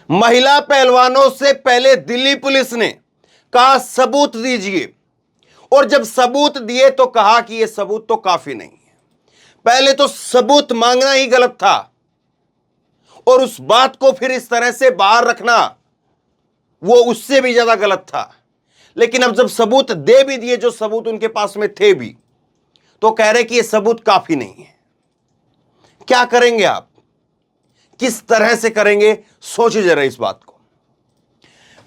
महिला पहलवानों से पहले दिल्ली पुलिस ने कहा सबूत दीजिए, और जब सबूत दिए तो कहा कि यह सबूत तो काफी नहीं है। पहले तो सबूत मांगना ही गलत था, और उस बात को फिर इस तरह से बाहर रखना वो उससे भी ज्यादा गलत था। लेकिन अब जब सबूत दे भी दिए, जो सबूत उनके पास में थे भी, तो कह रहे कि यह सबूत काफी नहीं है। क्या करेंगे आप, किस तरह से करेंगे, सोचिए जरा इस बात को।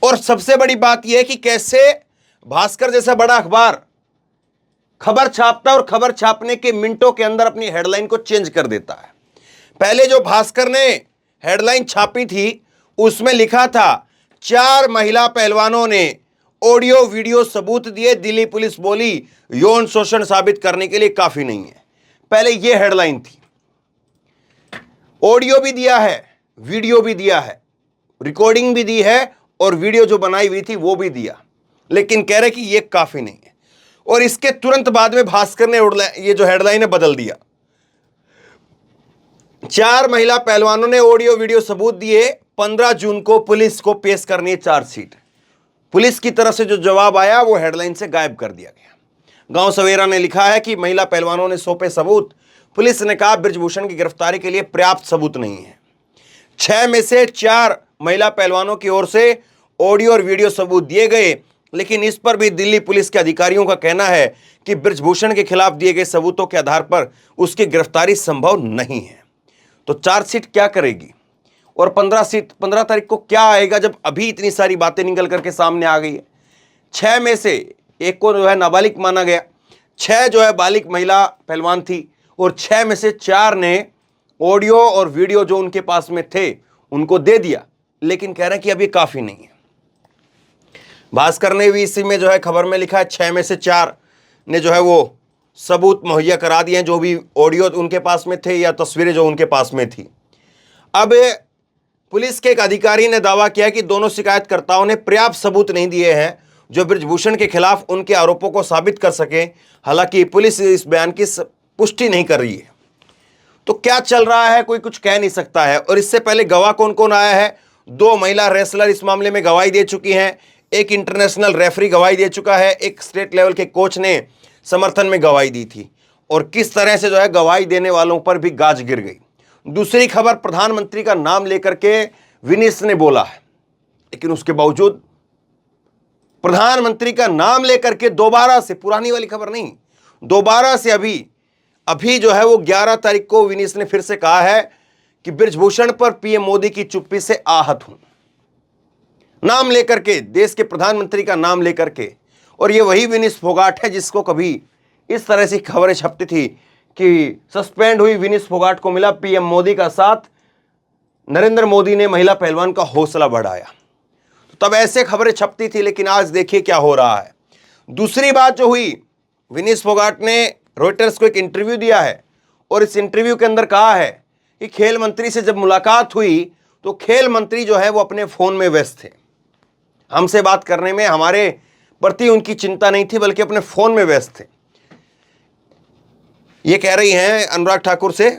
और सबसे बड़ी बात यह है कि कैसे भास्कर जैसा बड़ा अखबार खबर छापता है और खबर छापने के मिनटों के अंदर अपनी हेडलाइन को चेंज कर देता है। पहले जो भास्कर ने हेडलाइन छापी थी उसमें लिखा था 4 महिला पहलवानों ने ऑडियो वीडियो सबूत दिए, दिल्ली पुलिस बोली यौन शोषण साबित करने के लिए काफी नहीं है। पहले यह हेडलाइन थी। ऑडियो भी दिया है, वीडियो भी दिया है, रिकॉर्डिंग भी दी है, और वीडियो जो बनाई हुई थी वो भी दिया, लेकिन कह रहे कि यह काफी नहीं है। और इसके तुरंत बाद में भास्कर ने ये जो हेडलाइन है बदल दिया। 4 महिला पहलवानों ने ऑडियो वीडियो सबूत दिए, 15 जून को पुलिस को पेश करनी है चार्जशीट। पुलिस की तरफ से जो जवाब आया वो हेडलाइन से गायब कर दिया गया। गांव सवेरा ने लिखा है कि महिला पहलवानों ने सौंपे सबूत, पुलिस ने कहा बृजभूषण की गिरफ्तारी के लिए पर्याप्त सबूत नहीं है। 6 में से 4 महिला पहलवानों की ओर से ऑडियो और वीडियो सबूत दिए गए, लेकिन इस पर भी दिल्ली पुलिस के अधिकारियों का कहना है कि बृजभूषण के खिलाफ दिए गए सबूतों के आधार पर उसकी गिरफ्तारी संभव नहीं है। तो चार्जशीट क्या करेगी, और 15 तारीख को क्या आएगा, जब अभी इतनी सारी बातें निकल करके सामने आ गई है। 6 में से एक को जो है नाबालिग माना गया, 6 जो है बालिग महिला पहलवान थी, और 6 में से 4 ने ऑडियो और वीडियो जो उनके पास में थे उनको दे दिया, लेकिन कह रहे हैं कि अभी काफी नहीं है। भास्कर ने भी इसी में जो है खबर में लिखा है 6 में से 4 ने जो है वो सबूत मुहैया करा दिए हैं, जो भी ऑडियो उनके पास में थे या तस्वीरें जो उनके पास में थी। अब पुलिस के एक अधिकारी ने दावा किया कि दोनों शिकायतकर्ताओं ने पर्याप्त सबूत नहीं दिए हैं जो बृजभूषण के खिलाफ उनके आरोपों को साबित कर सके। हालांकि पुलिस इस बयान की पुष्टि नहीं कर रही है। तो क्या चल रहा है कोई कुछ कह नहीं सकता है। और इससे पहले गवाह कौन कौन आया है, 2 महिला रेसलर इस मामले में गवाही दे चुकी हैं, एक इंटरनेशनल रेफरी गवाही दे चुका है, एक स्टेट लेवल के कोच ने समर्थन में गवाही दी थी। और किस तरह से जो है गवाही देने वालों पर भी गाज गिर गई। दूसरी खबर, प्रधानमंत्री का नाम लेकर के विनीश ने बोला है, लेकिन उसके बावजूद प्रधानमंत्री का नाम लेकर के दोबारा से, पुरानी वाली खबर नहीं, दोबारा से अभी जो है वो 11 तारीख को विनीश ने फिर से कहा है कि बृजभूषण पर पीएम मोदी की चुप्पी से आहत हूं, नाम लेकर के, देश के प्रधानमंत्री का नाम लेकर के। और ये वही विनीश फोगाट है जिसको कभी इस तरह से खबरें छपती थी कि सस्पेंड हुई विनीश फोगाट को मिला पीएम मोदी का साथ, नरेंद्र मोदी ने महिला पहलवान का हौसला बढ़ाया। तो तब ऐसे खबरें छपती थी, लेकिन आज देखिए क्या हो रहा है। दूसरी बात जो हुई, विनीश फोगाट ने रॉयटर्स को एक इंटरव्यू दिया है, और इस इंटरव्यू के अंदर कहा है कि खेल मंत्री से जब मुलाकात हुई तो खेल मंत्री जो है वो अपने फोन में व्यस्त थे, हमसे बात करने में हमारे प्रति उनकी चिंता नहीं थी, बल्कि अपने फोन में व्यस्त थे। ये कह रही हैं अनुराग ठाकुर से।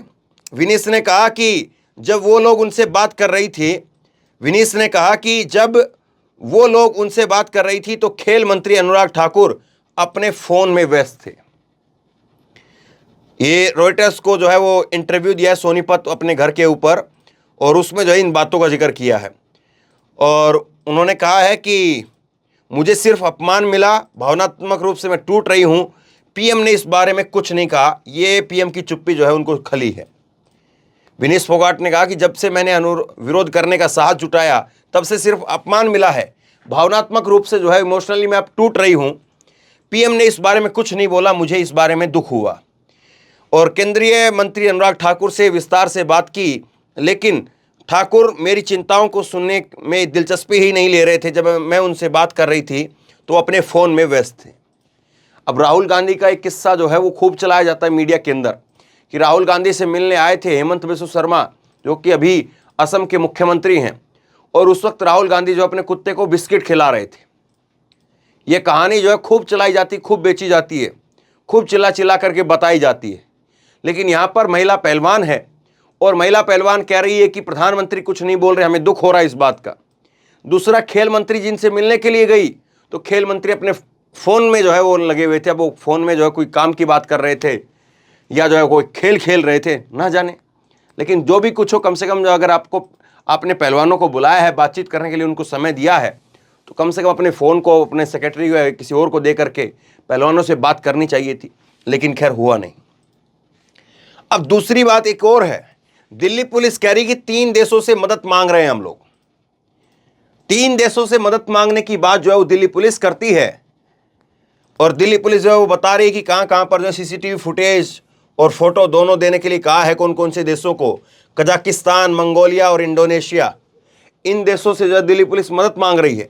विनीश ने कहा कि जब वो लोग उनसे बात कर रही थी, विनीश ने कहा कि जब वो लोग उनसे बात कर रही थी तो खेल मंत्री अनुराग ठाकुर अपने फोन में व्यस्त थे। ये रॉयटर्स को जो है वो इंटरव्यू दिया है सोनीपत अपने घर के ऊपर, और उसमें जो है इन बातों का जिक्र किया है। और उन्होंने कहा है कि मुझे सिर्फ अपमान मिला, भावनात्मक रूप से मैं टूट रही हूं, पीएम ने इस बारे में कुछ नहीं कहा। ये पीएम की चुप्पी जो है उनको खली है। विनीश फोगाट ने कहा कि जब से मैंने विरोध करने का साहस जुटाया तब से सिर्फ अपमान मिला है, भावनात्मक रूप से जो है इमोशनली मैं अब टूट रही हूं, पीएम ने इस बारे में कुछ नहीं बोला, मुझे इस बारे में दुख हुआ। और केंद्रीय मंत्री अनुराग ठाकुर से विस्तार से बात की, लेकिन ठाकुर मेरी चिंताओं को सुनने में दिलचस्पी ही नहीं ले रहे थे। जब मैं उनसे बात कर रही थी तो अपने फ़ोन में व्यस्त थे। अब राहुल गांधी का एक किस्सा जो है वो खूब चलाया जाता है मीडिया के अंदर कि राहुल गांधी से मिलने आए थे हेमंत बिस्व शर्मा, जो कि अभी असम के मुख्यमंत्री हैं, और उस वक्त राहुल गांधी जो अपने कुत्ते को बिस्किट खिला रहे थे। ये कहानी जो है खूब चलाई जाती, खूब बेची जाती है, खूब चिल्ला चिल्ला करके बताई जाती है। लेकिन यहाँ पर महिला पहलवान है, और महिला पहलवान कह रही है कि प्रधानमंत्री कुछ नहीं बोल रहे, हमें दुख हो रहा है इस बात का। दूसरा, खेल मंत्री जिनसे मिलने के लिए गई तो खेल मंत्री अपने फोन में जो है वो लगे हुए थे। अब वो फोन में जो है कोई काम की बात कर रहे थे या जो है कोई खेल खेल रहे थे, ना जाने। लेकिन जो भी कुछ हो, कम से कम जो अगर आपने पहलवानों को बुलाया है, बातचीत करने के लिए उनको समय दिया है, तो कम से कम अपने फ़ोन को अपने सेक्रेटरी या किसी और को दे करके पहलवानों से बात करनी चाहिए थी। लेकिन खैर हुआ नहीं। अब दूसरी बात एक और है, दिल्ली पुलिस कह रही कि 3 देशों से मदद मांग रहे हैं हम लोग। 3 देशों से मदद मांगने की बात जो है वो दिल्ली पुलिस करती है, और दिल्ली पुलिस जो है वो बता रही है कि कहां कहां पर जो सीसीटीवी फुटेज और फोटो दोनों देने के लिए कहा है। कौन कौन से देशों को? कजाकिस्तान, मंगोलिया और इंडोनेशिया। इन देशों से जो है दिल्ली पुलिस मदद मांग रही है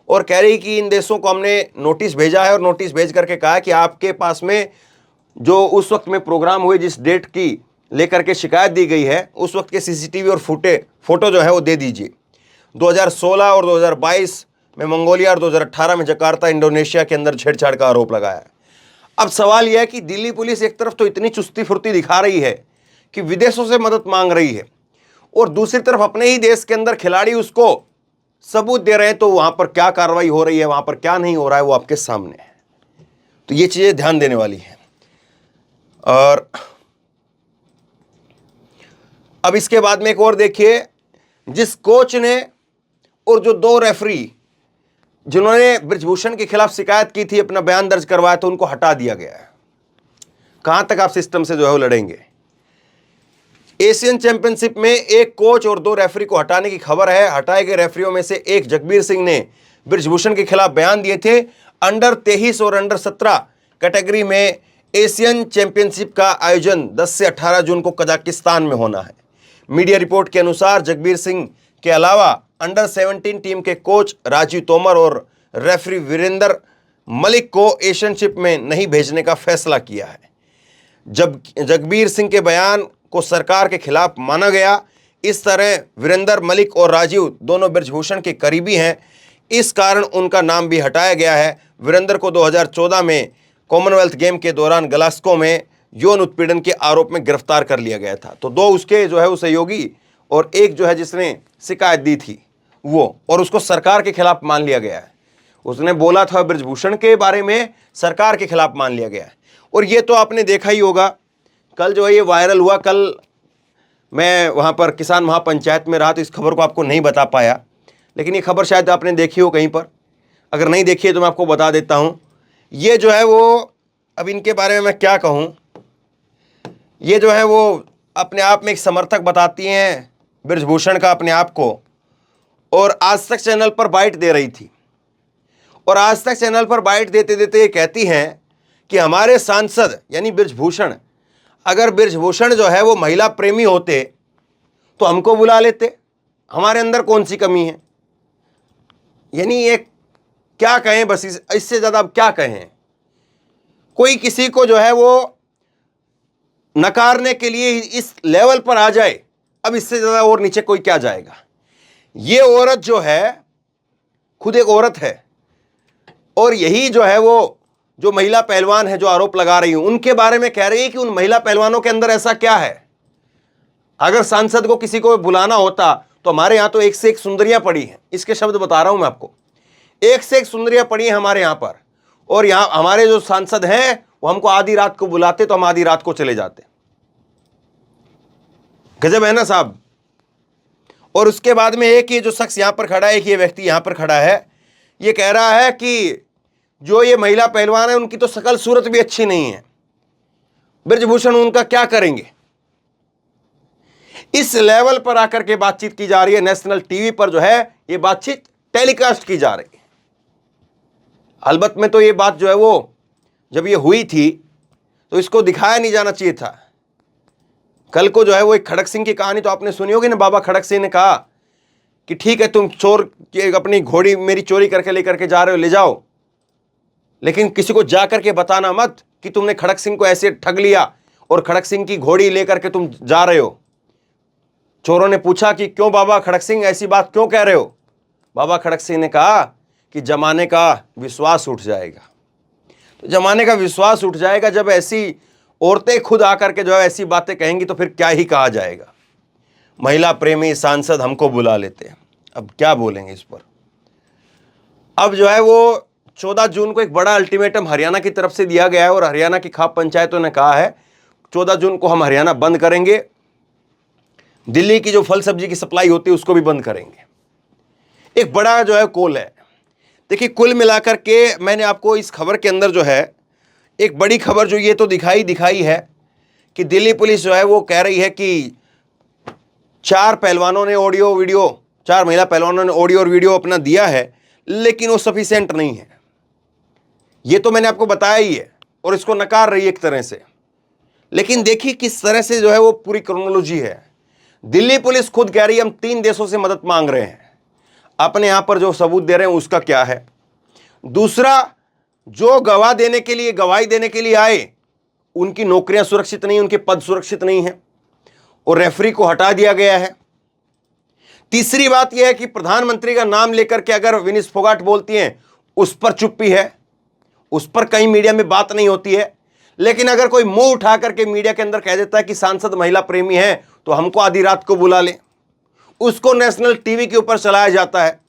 और कह रही कि इन देशों को हमने नोटिस भेजा है, और नोटिस भेज करके कहा कि आपके पास में जो उस वक्त में प्रोग्राम हुए, जिस डेट की लेकर के शिकायत दी गई है, उस वक्त के सीसीटीवी और फोटो जो है वो दे दीजिए। 2016 और 2022 में मंगोलिया और 2018 में जकार्ता, इंडोनेशिया के अंदर छेड़छाड़ का आरोप लगाया है। अब सवाल यह है कि दिल्ली पुलिस एक तरफ तो इतनी चुस्ती फुर्ती दिखा रही है कि विदेशों से मदद मांग रही है, और दूसरी तरफ अपने ही देश के अंदर खिलाड़ी उसको सबूत दे रहे हैं, तो वहां पर क्या कार्रवाई हो रही है, वहां पर क्या नहीं हो रहा है, वो आपके सामने है। तो ये चीजें ध्यान देने वाली हैं। और अब इसके बाद में एक और देखिए, जिस कोच ने और जो 2 रेफरी जिन्होंने बृजभूषण के खिलाफ शिकायत की थी, अपना बयान दर्ज करवाया, तो उनको हटा दिया गया है। कहां तक आप सिस्टम से जो है वो लड़ेंगे? एशियन चैंपियनशिप में एक कोच और 2 रेफरी को हटाने की खबर है। हटाए गए रेफरियों में से एक जगबीर सिंह ने बृजभूषण के खिलाफ बयान दिए थे। अंडर 23 और अंडर 17 कैटेगरी में एशियन चैंपियनशिप का आयोजन 10 से 18 जून को कजाकिस्तान में होना है। मीडिया रिपोर्ट के अनुसार जगबीर सिंह के अलावा अंडर 17 टीम के कोच राजीव तोमर और रेफरी वीरेंद्र मलिक को एशियनशिप में नहीं भेजने का फैसला किया है। जब जगबीर सिंह के बयान को सरकार के खिलाफ माना गया। इस तरह वीरेंद्र मलिक और राजीव दोनों बृजभूषण के करीबी हैं, इस कारण उनका नाम भी हटाया गया है। वीरेंद्र को 2014 में कॉमनवेल्थ गेम के दौरान ग्लास्गो में यौन उत्पीड़न के आरोप में गिरफ्तार कर लिया गया था। तो 2 उसके जो है वो सहयोगी और एक जो है जिसने शिकायत दी थी वो, और उसको सरकार के खिलाफ मान लिया गया है। उसने बोला था बृजभूषण के बारे में, सरकार के खिलाफ मान लिया गया है। और ये तो आपने देखा ही होगा, कल जो है ये वायरल हुआ। कल मैं वहाँ पर किसान महापंचायत में रहा तो इस खबर को आपको नहीं बता पाया, लेकिन ये खबर शायद आपने देखी हो कहीं पर। अगर नहीं देखी है तो मैं आपको बता देता हूँ। ये जो है वो, अब इनके बारे में मैं क्या कहूँ, ये जो है वो अपने आप में एक समर्थक बताती हैं बृजभूषण का अपने आप को, और आज तक चैनल पर बाइट दे रही थी। और आज तक चैनल पर बाइट देते देते ये कहती हैं कि हमारे सांसद यानी बृजभूषण, अगर बृजभूषण जो है वो महिला प्रेमी होते तो हमको बुला लेते, हमारे अंदर कौन सी कमी है। यानी ये क्या कहें, बस इससे ज़्यादा अब क्या कहें। कोई किसी को जो है वो नकारने के लिए इस लेवल पर आ जाए, अब इससे ज़्यादा और नीचे कोई क्या जाएगा। ये औरत जो है खुद एक औरत है, और यही जो है वो जो महिला पहलवान है जो आरोप लगा रही हूं, उनके बारे में कह रही है कि उन महिला पहलवानों के अंदर ऐसा क्या है। अगर सांसद को किसी को बुलाना होता तो हमारे यहां तो एक से एक सुंदरियां पड़ी हैं, इसके शब्द बता रहा हूं मैं आपको, एक से एक सुंदरियां पड़ी हैं हमारे यहां पर। और यहां हमारे जो सांसद हैं वो हमको आधी रात को बुलाते तो हम आधी रात को चले जाते। गजब है ना साहब। और उसके बाद में एक ये जो शख्स यहां पर खड़ा है, एक ये व्यक्ति यहां पर खड़ा है, ये कह रहा है कि जो ये महिला पहलवान है उनकी तो शकल सूरत भी अच्छी नहीं है, बृजभूषण उनका क्या करेंगे। इस लेवल पर आकर के बातचीत की जा रही है। नेशनल टीवी पर जो है ये बातचीत टेलीकास्ट की जा रही है। अलबत्त में तो ये बात जो है वो जब ये हुई थी तो इसको दिखाया नहीं जाना चाहिए था। कल को जो है वो एक खड़क सिंह की कहानी तो आपने सुनी होगी ना। बाबा खड़क सिंह ने कहा कि ठीक है तुम चोर अपनी घोड़ी मेरी चोरी करके लेकर के जा रहे हो, ले जाओ, लेकिन किसी को जा करके बताना मत कि तुमने खड़क सिंह को ऐसे ठग लिया और खड़क सिंह की घोड़ी लेकर के तुम जा रहे हो। चोरों ने पूछा कि क्यों बाबा खड़क सिंह ऐसी बात क्यों कह रहे हो। बाबा खड़क सिंह ने कहा कि जमाने का विश्वास उठ जाएगा। तो जमाने का विश्वास उठ जाएगा जब ऐसी औरतें खुद आकर के जो है ऐसी बातें कहेंगी तो फिर क्या ही कहा जाएगा। महिला प्रेमी सांसद हमको बुला लेते हैं। अब क्या बोलेंगे इस पर। अब जो है वो 14 जून को एक बड़ा अल्टीमेटम हरियाणा की तरफ से दिया गया है और हरियाणा की खाप पंचायतों ने कहा है 14 जून को हम हरियाणा बंद करेंगे, दिल्ली की जो फल सब्जी की सप्लाई होती है उसको भी बंद करेंगे। एक बड़ा जो है कॉल है। देखिए, कुल मिलाकर के मैंने आपको इस खबर के अंदर जो है एक बड़ी खबर जो ये तो दिखाई है कि दिल्ली पुलिस जो है वो कह रही है कि 4 पहलवानों ने ऑडियो वीडियो, 4 महिला पहलवानों ने ऑडियो और वीडियो अपना दिया है, लेकिन वो सफिशिएंट नहीं है। ये तो मैंने आपको बताया ही है और इसको नकार रही है एक तरह से। लेकिन देखिए किस तरह से जो है वो पूरी क्रोनोलॉजी है। दिल्ली पुलिस खुद कह रही है हम 3 देशों से मदद मांग रहे हैं, अपने यहां पर जो सबूत दे रहे हैं उसका क्या है। दूसरा, जो गवाही देने के लिए आए उनकी नौकरियां सुरक्षित नहीं, उनके पद सुरक्षित नहीं है और रेफरी को हटा दिया गया है। तीसरी बात यह है कि प्रधानमंत्री का नाम लेकर के अगर विनीश फोगाट बोलती हैं उस पर चुप्पी है, उस पर कहीं मीडिया में बात नहीं होती है। लेकिन अगर कोई मुंह उठा करके मीडिया के अंदर कह देता है कि सांसद महिला प्रेमी है तो हमको आधी रात को बुला ले, उसको नेशनल टीवी के ऊपर चलाया जाता है।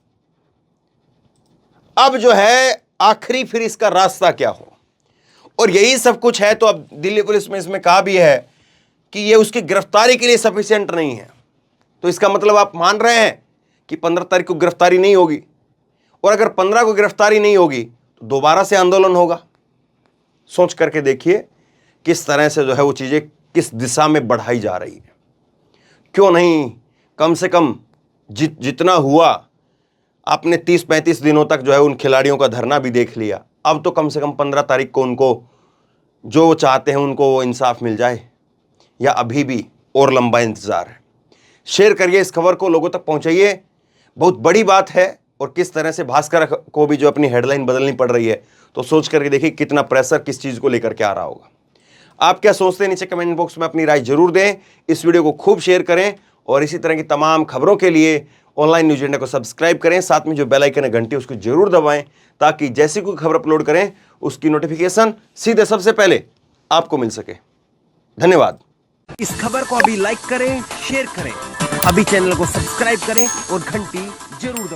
अब जो है आखिरी फिर इसका रास्ता क्या हो, और यही सब कुछ है। तो अब दिल्ली पुलिस में इसमें कहा भी है कि ये उसकी गिरफ्तारी के लिए सफिशिएंट नहीं है। तो इसका मतलब आप मान रहे हैं कि 15 तारीख को गिरफ्तारी नहीं होगी, और अगर 15 को गिरफ्तारी नहीं होगी तो दोबारा से आंदोलन होगा। सोच करके देखिए किस तरह से जो है वो चीजें किस दिशा में बढ़ाई जा रही है। क्यों नहीं कम से कम जितना हुआ आपने 30-35 दिनों तक जो है उन खिलाड़ियों का धरना भी देख लिया। अब तो कम से कम 15 तारीख को उनको जो चाहते हैं उनको इंसाफ मिल जाए, या अभी भी और लंबा इंतजार है। शेयर करिए इस खबर को, लोगों तक पहुंचाइए। बहुत बड़ी बात है। और किस तरह से भास्कर को भी जो अपनी हेडलाइन बदलनी पड़ रही है, तो सोच करके देखिए कितना प्रेशर किस चीज को लेकर के आ रहा होगा। आप क्या सोचते हैं नीचे कमेंट बॉक्स में अपनी राय जरूर दें। इस वीडियो को खूब शेयर करें और इसी तरह की तमाम खबरों के लिए ऑनलाइन न्यूज इंडिया को सब्सक्राइब करें। साथ में जो बेल आइकन है घंटी उसको जरूर दबाएं, ताकि जैसी कोई खबर अपलोड करें उसकी नोटिफिकेशन सीधे सबसे पहले आपको मिल सके। धन्यवाद। इस खबर को अभी लाइक करें, शेयर करें, अभी चैनल को सब्सक्राइब करें और घंटी जरूर दबाएं।